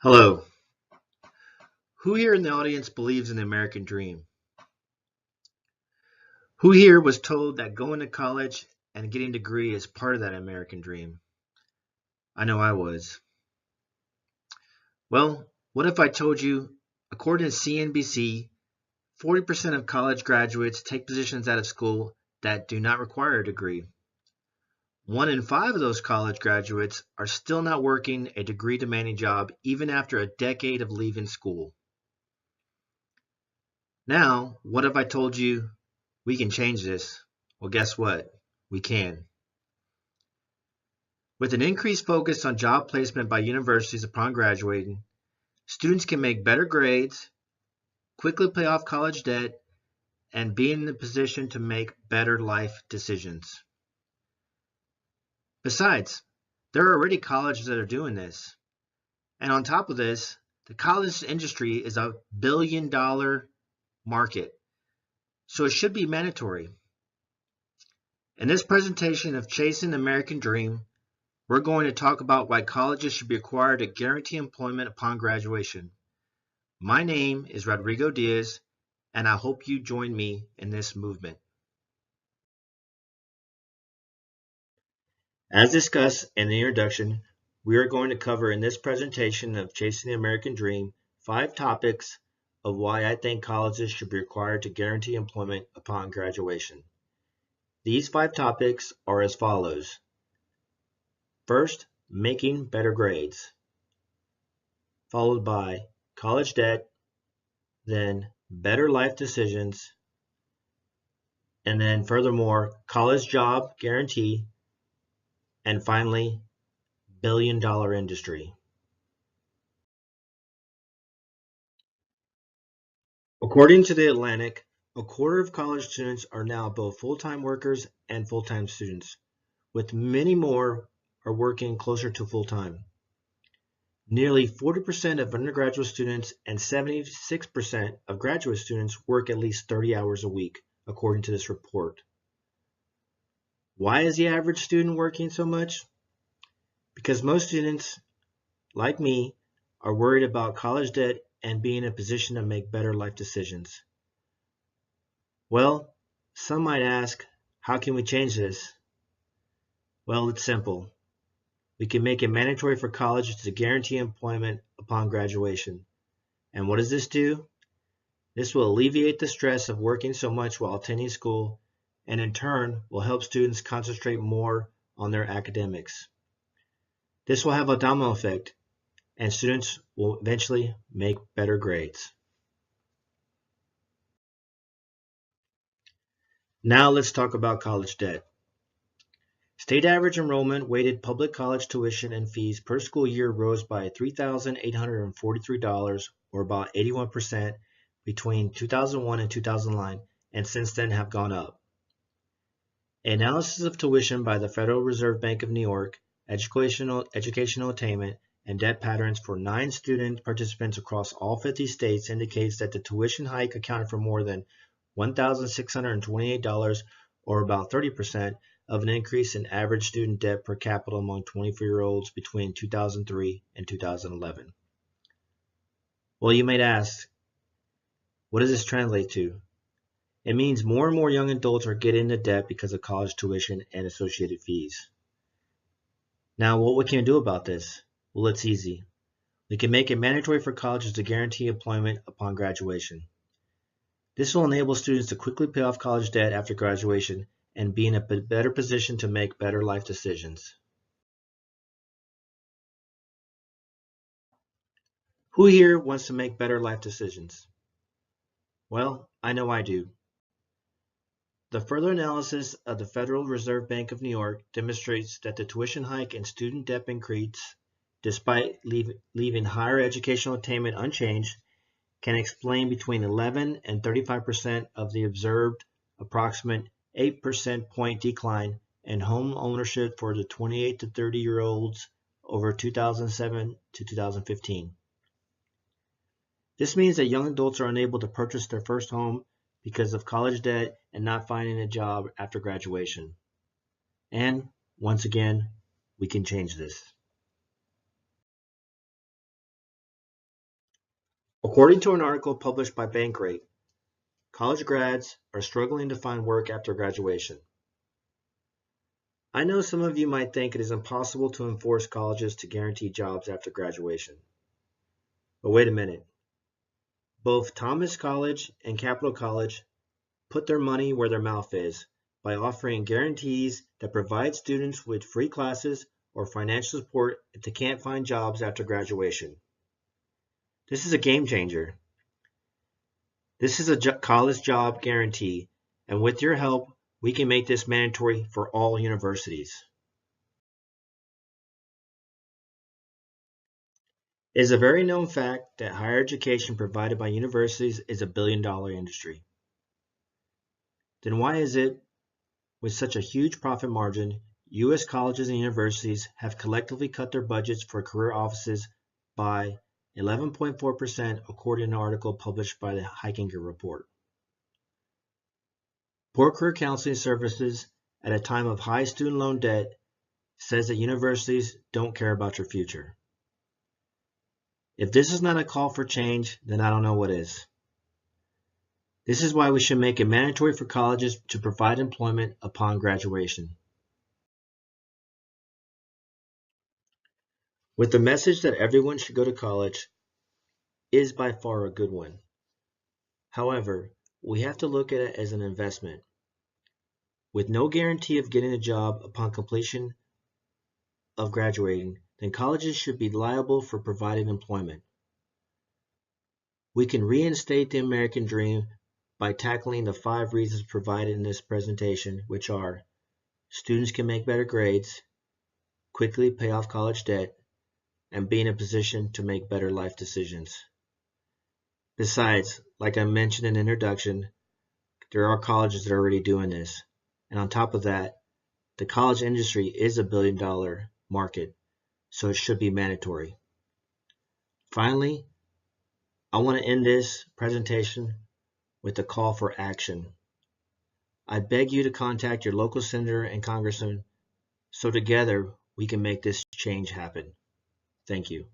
Hello. Who here in the audience believes in the American dream? Who here was told that going to college and getting a degree is part of that American dream? I know I was. Well, what if I told you, according to CNBC, 40% of college graduates take positions out of school that do not require a degree. 1 in 5 of those college graduates are still not working a degree-demanding job even after a decade of leaving school. Now, what if I told you we can change this? Well, guess what? We can. With an increased focus on job placement by universities upon graduating, students can make better grades, quickly pay off college debt, and be in the position to make better life decisions. Besides, there are already colleges that are doing this. And on top of this, the college industry is a billion-dollar market, so it should be mandatory. In this presentation of Chasing the American Dream, we're going to talk about why colleges should be required to guarantee employment upon graduation. My name is Rodrigo Diaz, and I hope you join me in this movement. As discussed in the introduction, we are going to cover in this presentation of Chasing the American Dream 5 topics of why I think colleges should be required to guarantee employment upon graduation. These 5 topics are as follows. First, making better grades, followed by college debt, then better life decisions, and then furthermore, college job guarantee, and finally, billion-dollar industry. According to The Atlantic, a quarter of college students are now both full-time workers and full-time students, with many more are working closer to full-time. Nearly 40% of undergraduate students and 76% of graduate students work at least 30 hours a week, according to this report. Why is the average student working so much? Because most students, like me, are worried about college debt and being in a position to make better life decisions. Well, some might ask, how can we change this? Well, it's simple. We can make it mandatory for colleges to guarantee employment upon graduation. And what does this do? This will alleviate the stress of working so much while attending school, and in turn will help students concentrate more on their academics. This will have a domino effect, and students will eventually make better grades. Now let's talk about college debt. State average enrollment weighted public college tuition and fees per school year rose by $3,843, or about 81%, between 2001 and 2009, and since then have gone up. An analysis of tuition by the Federal Reserve Bank of New York, educational attainment, and debt patterns for 9 student participants across all 50 states indicates that the tuition hike accounted for more than $1,628, or about 30%, of an increase in average student debt per capita among 24-year-olds between 2003 and 2011. Well, you might ask, what does this translate to? It means more and more young adults are getting into debt because of college tuition and associated fees. Now, what can we do about this? Well, it's easy. We can make it mandatory for colleges to guarantee employment upon graduation. This will enable students to quickly pay off college debt after graduation and be in a better position to make better life decisions. Who here wants to make better life decisions? Well, I know I do. The further analysis of the Federal Reserve Bank of New York demonstrates that the tuition hike and student debt increase, despite leaving higher educational attainment unchanged, can explain between 11 and 35% of the observed approximate 8% point decline in home ownership for the 28 to 30-year-olds over 2007 to 2015. This means that young adults are unable to purchase their first home because of college debt and not finding a job after graduation. And once again, we can change this. According to an article published by Bankrate, college grads are struggling to find work after graduation. I know some of you might think it is impossible to enforce colleges to guarantee jobs after graduation. But wait a minute. Both Thomas College and Capital College put their money where their mouth is by offering guarantees that provide students with free classes or financial support if they can't find jobs after graduation. This is a game changer. This is a college job guarantee, and with your help, we can make this mandatory for all universities. It is a very known fact that higher education provided by universities is a billion-dollar industry. Then why is it, with such a huge profit margin, U.S. colleges and universities have collectively cut their budgets for career offices by 11.4% according to an article published by the Heikinger Report? Poor career counseling services at a time of high student loan debt says that universities don't care about your future. If this is not a call for change, then I don't know what is. This is why we should make it mandatory for colleges to provide employment upon graduation. With the message that everyone should go to college is by far a good one. However, we have to look at it as an investment. With no guarantee of getting a job upon completion of graduating, then colleges should be liable for providing employment. We can reinstate the American dream by tackling the 5 reasons provided in this presentation, which are: students can make better grades, quickly pay off college debt, and be in a position to make better life decisions. Besides, like I mentioned in the introduction, there are colleges that are already doing this. And on top of that, the college industry is a billion-dollar market, so it should be mandatory. Finally, I want to end this presentation with a call for action. I beg you to contact your local senator and congressman so together we can make this change happen. Thank you.